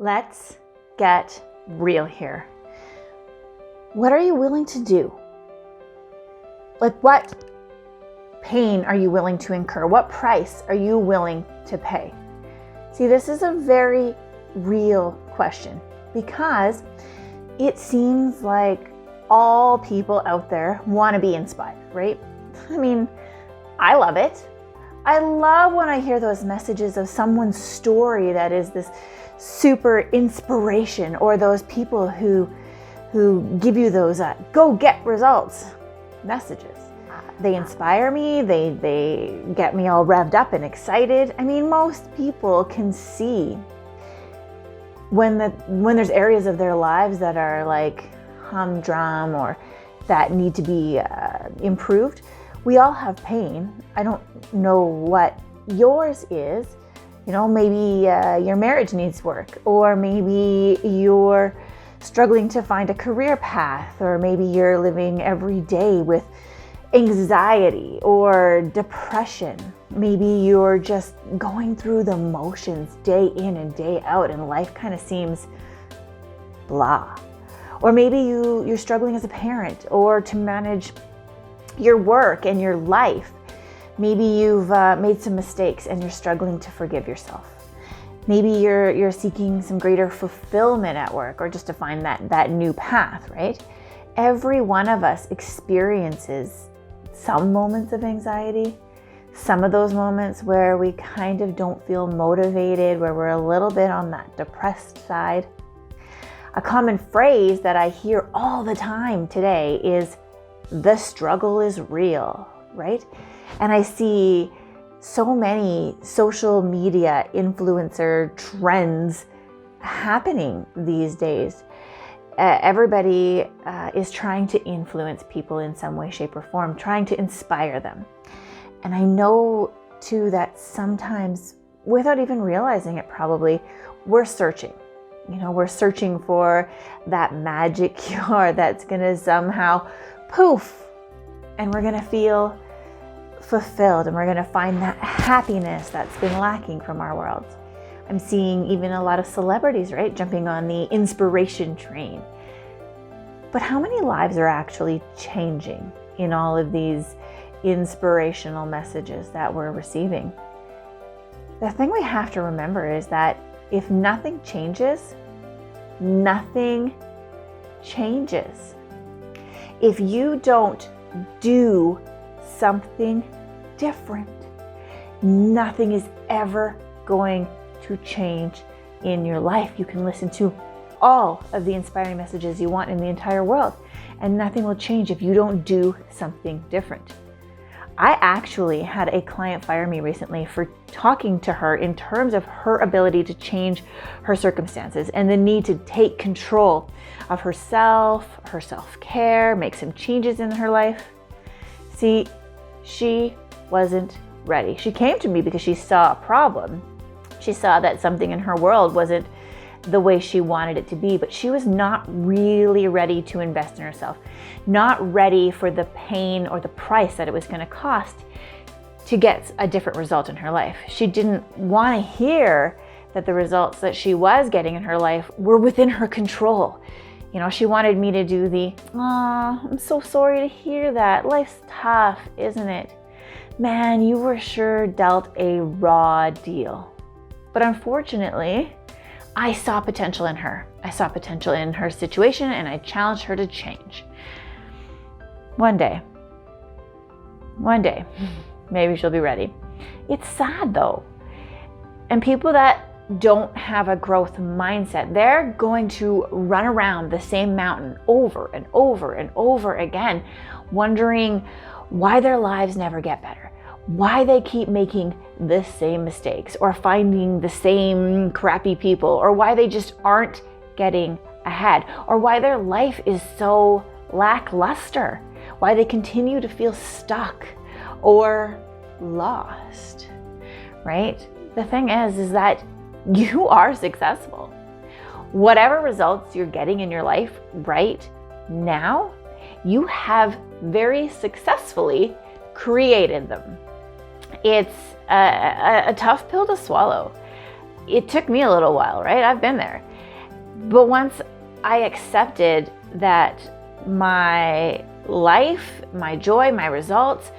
Let's get real here. What are you willing to do? Like, what pain are you willing to incur? What price are you willing to pay? See, this is a very real question because it seems like all people out there want to be inspired, right? I mean, I love it. I love when I hear those messages of someone's story that is this super inspiration, or those people who give you those go get results messages. They inspire me, they get me all revved up and excited. I mean, most people can see when there's areas of their lives that are like humdrum or that need to be improved. We all have pain. I don't know what yours is. You know, maybe your marriage needs work, or maybe you're struggling to find a career path, or maybe you're living every day with anxiety or depression. Maybe you're just going through the motions day in and day out and life kind of seems blah. Or maybe you're struggling as a parent or to manage your work and your life. Maybe you've made some mistakes and you're struggling to forgive yourself. Maybe you're seeking some greater fulfillment at work, or just to find that new path, right? Every one of us experiences some moments of anxiety, some of those moments where we kind of don't feel motivated, where we're a little bit on that depressed side. A common phrase that I hear all the time today is, the struggle is real, right? And I see so many social media influencer trends happening these days. Everybody is trying to influence people in some way, shape, or form, trying to inspire them. And I know too that sometimes, without even realizing it probably, we're searching. You know, we're searching for that magic cure that's gonna somehow poof, and we're gonna feel fulfilled, and we're gonna find that happiness that's been lacking from our world. I'm seeing even a lot of celebrities, right, jumping on the inspiration train. But how many lives are actually changing in all of these inspirational messages that we're receiving? The thing we have to remember is that if nothing changes, nothing changes. If you don't do something different, nothing is ever going to change in your life. You can listen to all of the inspiring messages you want in the entire world, and nothing will change if you don't do something different. I actually had a client fire me recently for talking to her in terms of her ability to change her circumstances and the need to take control of herself, her self-care, make some changes in her life. See, she wasn't ready. She came to me because she saw a problem. She saw that something in her world wasn't the way she wanted it to be, but she was not really ready to invest in herself, not ready for the pain or the price that it was going to cost to get a different result in her life. She didn't want to hear that the results that she was getting in her life were within her control. You know, she wanted me to do the, I'm so sorry to hear that. Life's tough, isn't it? Man, you were sure dealt a raw deal. But unfortunately, I saw potential in her. I saw potential in her situation, and I challenged her to change. One day, maybe she'll be ready. It's sad though. And people that don't have a growth mindset, they're going to run around the same mountain over and over and over again, wondering why their lives never get better, why they keep making the same mistakes or finding the same crappy people, or why they just aren't getting ahead, or why their life is so lackluster, why they continue to feel stuck or lost, right? The thing is that you are successful. Whatever results you're getting in your life right now, you have very successfully created them. It's a tough pill to swallow. It took me a little while, right? I've been there. But once I accepted that my life, my joy, my results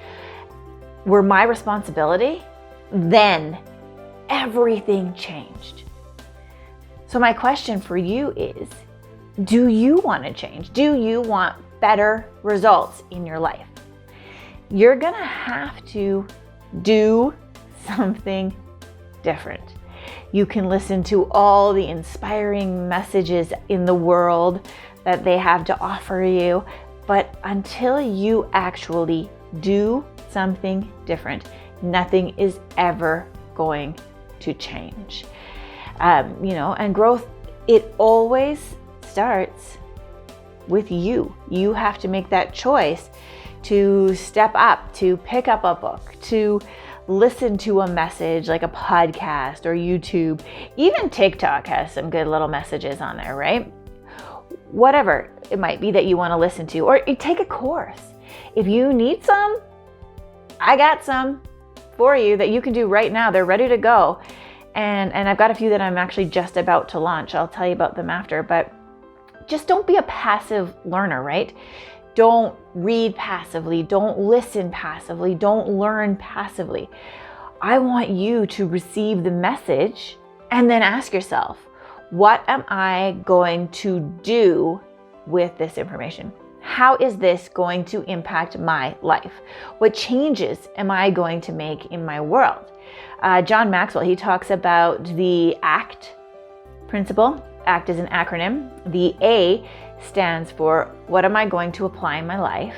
were my responsibility, then everything changed. So my question for you is, do you want to change? Do you want better results in your life? You're going to have to do something different. You can listen to all the inspiring messages in the world that they have to offer you, but until you actually do something different, nothing is ever going to change. And growth, it always starts with you. You have to make that choice to step up, to pick up a book, to listen to a message like a podcast or YouTube. Even TikTok has some good little messages on there, right? Whatever it might be that you want to listen to, or take a course. If you need some, I got some for you that you can do right now. They're ready to go. And I've got a few that I'm actually just about to launch. I'll tell you about them after, but just don't be a passive learner, right? Don't read passively. Don't listen passively. Don't learn passively. I want you to receive the message and then ask yourself, what am I going to do with this information? How is this going to impact my life? What changes am I going to make in my world? John Maxwell, he talks about the ACT principle. ACT is an acronym. The A stands for what am I going to apply in my life?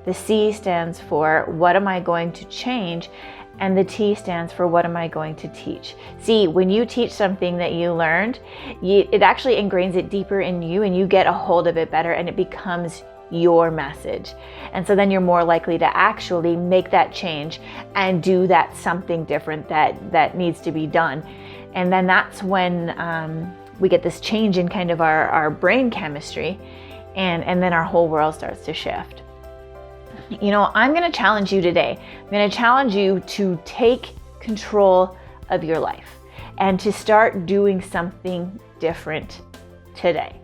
The C stands for what am I going to change? And the T stands for what am I going to teach? See, when you teach something that you learned, it actually ingrains it deeper in you and you get a hold of it better and it becomes your message. And so then you're more likely to actually make that change and do that something different that needs to be done. And then that's when we get this change in kind of our brain chemistry and then our whole world starts to shift. I'm going to challenge you today. I'm going to challenge you to take control of your life and to start doing something different today.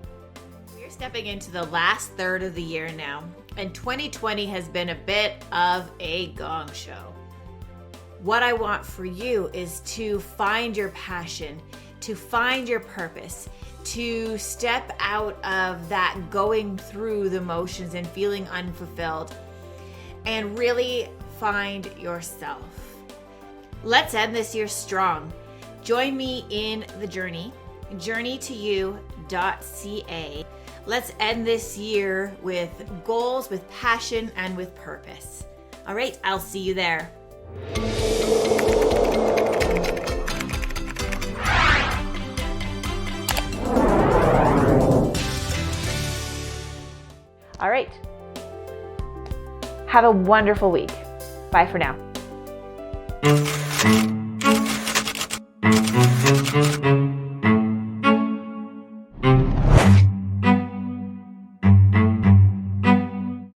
We're stepping into the last third of the year now, and 2020 has been a bit of a gong show. What I want for you is to find your passion, to find your purpose, to step out of that going through the motions and feeling unfulfilled, and really find yourself. Let's end this year strong. Join me in the journey, journeytoyou.ca. Let's end this year with goals, with passion, and with purpose. All right, I'll see you there. All right. Have a wonderful week. Bye for now.